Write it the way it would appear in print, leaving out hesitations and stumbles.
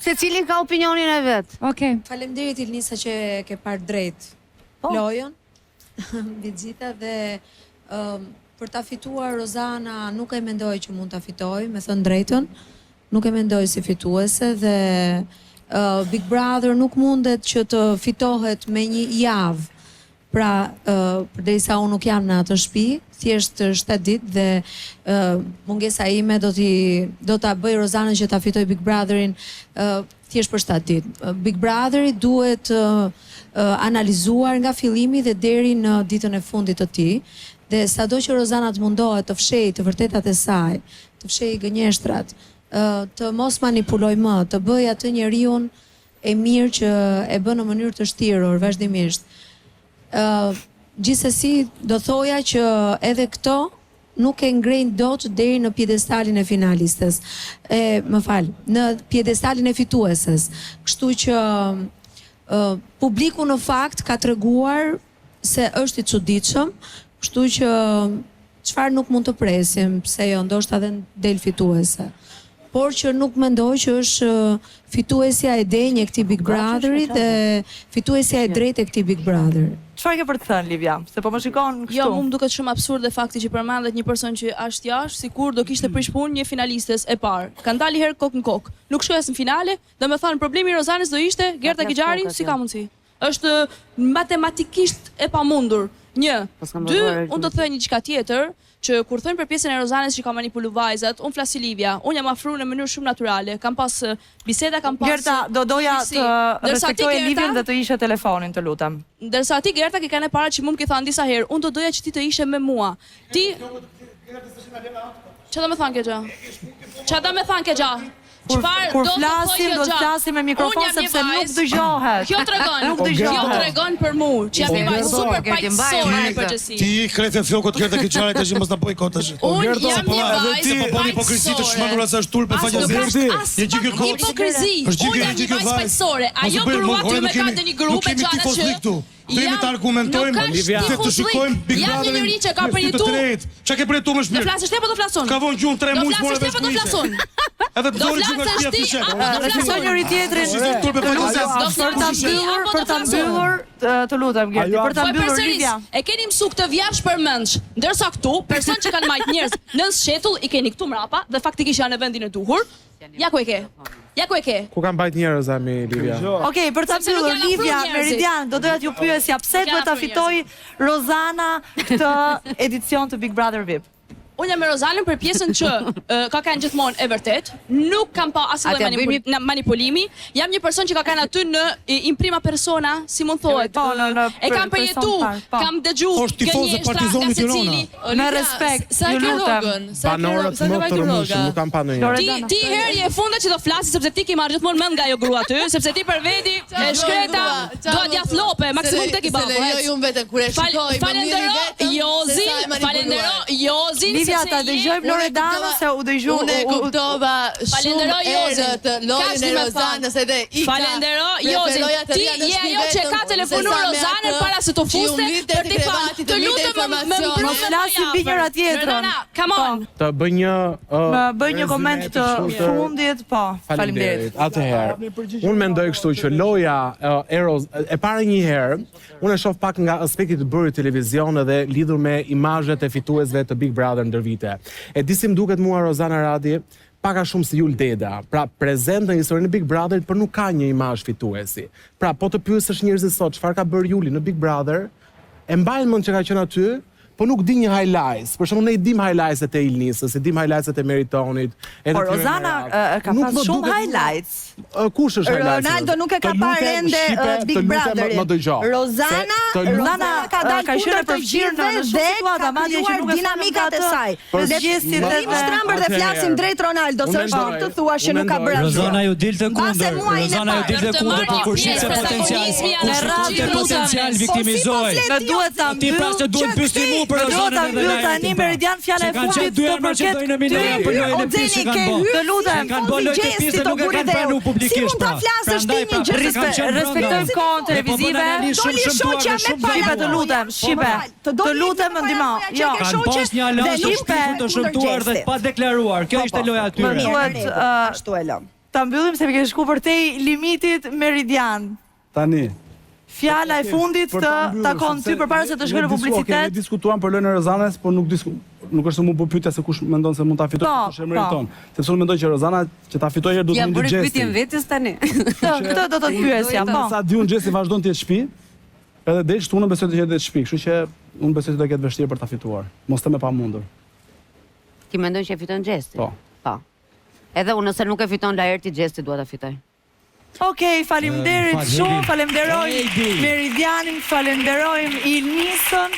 secili ka opinionin e vet. Okej. Faleminderit Ilnisa që ke parë drejt lojën. Mbi gjitha dhe për ta fituar Rozana nuk e mendoj që mund ta fitoj, me thënë drejtën. Nuk e mendoj si fituese dhe Big Brother nuk mundet që të fitohet me një javë. Pra, përderisa unë nuk jam në atë shtëpi, thjesht 7 ditë dhe mungesa ime do ta bëj Rozanën që ta fitoj Big Brotherin thjesht për 7 ditë. Big Brotheri duhet analizuar nga fillimi dhe deri në ditën e fundit të tij. Dhe sado që Rozana të mundohet të fshejë të vërtetat e saj, të fshejë gënjeshtrat, të mos manipuloj më, të bëj atë njeriun e mirë që e bën në mënyrë të shtirur vazhdimisht. Gjithsesi do thoja që edhe këto nuk e ngrejnë dot deri në piedestalin e finalistës. Më fal, në piedestalin e fitueses. Kështu që publiku në fakt ka treguar se është i çuditshëm, kështu që çfarë nuk mund të presim, pse jo, ndoshta edhe del fituese. Por që nuk mendoj që është fituesja e denjë e këtij Big Brotheri dhe fituesja e drejtë e këtij Big Brother. Çfarë ke për të thënë, Livia? Se po më shikon kështu. Jo, më duket shumë absurde fakti që përmendet një person që është jashtë, sikur do kishte prish punë një finalistes e parë. Kanë dalë herë kokë në kokë. Nuk shkoi as në finale, domethënë problemi i Rozanës do ishte Gerta Gixhari, si ka mundsi? Është matematikisht e pamundur. 1, 2, unë do të thëj një diçka tjetër, që kur thënë për pjesën e Rozanës që ka manipulu vajzat, unë flasi Livia, unë jam afruar në mënyrë shumë natyrale, kam pas biseda, kam pas... Gerta, doja të respektoje Livian dhe të ishe telefonin, të lutem. Ndërsa ti, Gerta, ke kanë e para që më ke thënë disa herë, unë do doja që ti të ishe me mua. Ti... Që do me thënë ke gja? Që do me thënë ke gja? Kur flasim, do të flasim me mikrofon sepse nuk dëgjohet. Kjo tregon për mua, që jam një vajzë super paqësore në përgjithësi. Ti krefe flokut Gerta Gixhari tash mos na bojkotash. Unë jam një vajzë po hipokrizi të shmanura sa shtul për faqezerti. Je gjykë kot. Hipokrizi. Unë jam një vajzë paqësore. Ajo grua ty me ka të një grupe çana që Themi të argumentojmë, se të shikojmë Big Brotherin. Jam një njeri që ka përjetuar. Çka ke përjetuar më shpirt? Do flasësh ti apo do flasun? Ka vonë gjuhën 3 muaj more vetë. Do flasun. Edhe të dori çka ti aty shek. Respektoj njëri tjetrin. Për ta mbyllur, të lutem Gerti, për ta mbyllur Livia. E keni mësu këtë vjashtë përmendsh, ndërsa këtu, person që kanë marrë njerëz në shetull i keni këtu mrapa dhe faktikisht janë në vendin e duhur. Ja ku e ke? Ja ku e ke? Ku kanë mbajt njerëz me Livia? Okej, për ta mbyllur Livia, Meridian, do doja t'ju pyesja pse duhet ta fitoj Rozana këtë edicion të Big Brother VIP. Unë jam me Rozanën për pjesën që ka kanë gjithmonë e vërtet, nuk kam pa asnjë manipulimi, jam një person që ka kanë aty në imprima persona, si mund thuhet. E kam përjetuar, kam dëgjuar gënjeshtra nga secili. Me respekt, sa ke rrogën? Banorët më të rëmushëm, nuk kam pa ndonjë. Ti herë je fundet që do flasi sepse ti ke marrë gjithmonë mend nga ajo grua aty, sepse ti për veti e shkreta, do djath llope, maksimum tek i bako. Jo unë vetëm kur e shikoj. Falenderoj Jozi. Ta dëgjojmë Loredanën se u dëgjoj. Unë e kuptova shumë erë të Lorin e Rozanës edhe Ika. Falenderoj Jozi. Ti je ajo që ka telefonuar Rozanën para se të fuste për të thënë të lutem më mos flasim mbi njëra tjetrën. Come on. Të bëj një koment të fundit, po. Faleminderit. Atëherë, unë mendoj kështu që loja e para një herë, unë e shoh pak nga aspekti të bërë televizion edhe lidhur me imazhet e fituesve të Big Brother ndër vite. E di si më duket mua Rozana Radi, paka shumë si Jul Deda, pra prezent në historinë e Big Brotherit, për nuk ka një imazh fituesi. Pra po të pyesësh njerëzit sot çfarë ka bërë Juli në Big Brother, e mbajnë mend që ka qenë aty, po nuk di një highlights. Për shembull ne i dim highlights-et e Ilnisës, i dim highlights-et e Meritonit. Por Rozana ka pas shumë highlights. Kush është highlights? Ronaldo nuk e ka parë ende Big Brotherin. Rozana ka dalë kundër të gjithëve dhe ka krijuar dinamikat e saj. Ne strambër dhe flasim drejt Ronaldo, se është për të thuar që nuk ka bërë. Rozana ju dilte kundër. Rozana ju dilte kundër për kushte potencial viktimizoi. Ne duhet ta duhet pyesni mua për Rozanën edhe Lajën. Tani Meridian fjala e fundit të përket të lutem kanë bërë lojë të pjesë nuk e kanë pranuar publikisht. Si mund ta flasësh ti një gjë? Respektojmë kohën televizive. Doli shoqja me para. Të lutem, shipe. Të lutem më ndihmo. Jo, kanë pas një alans të shëmtuar dhe pa deklaruar. Kjo ishte loja atyre. Ashtu e lëm. ta mbyllim se ke shku përtej limitit Meridian. Tani. Fjala e fundit të takon ty përpara se të shkojë në publicitet. Ne diskutuam për lojën e Rozanës, por nuk është se mu po pyetja se kush mendon se mund ta fitojë, kush e meriton. Sepse unë mendoj që Rozana që ta fitojë herë do të mundi Gjesti. Ja, bëri pyetjen vetes tani. Këtë do të pyesja, po. Sa di unë Gjesti vazhdon të jetë shtëpi, edhe desh unë besoj të jetë shtëpi, kështu që unë besoj se do ketë vështirë për ta fituar. Mos të më pamundur. Ti mendon që e fiton Gjesti? Po. Po. Edhe unë nëse nuk e fiton Laerti, Gjesti duhet ta fitoj. Okej, faleminderit shumë, falenderojmë Meridianin, falenderojmë Ilnisën.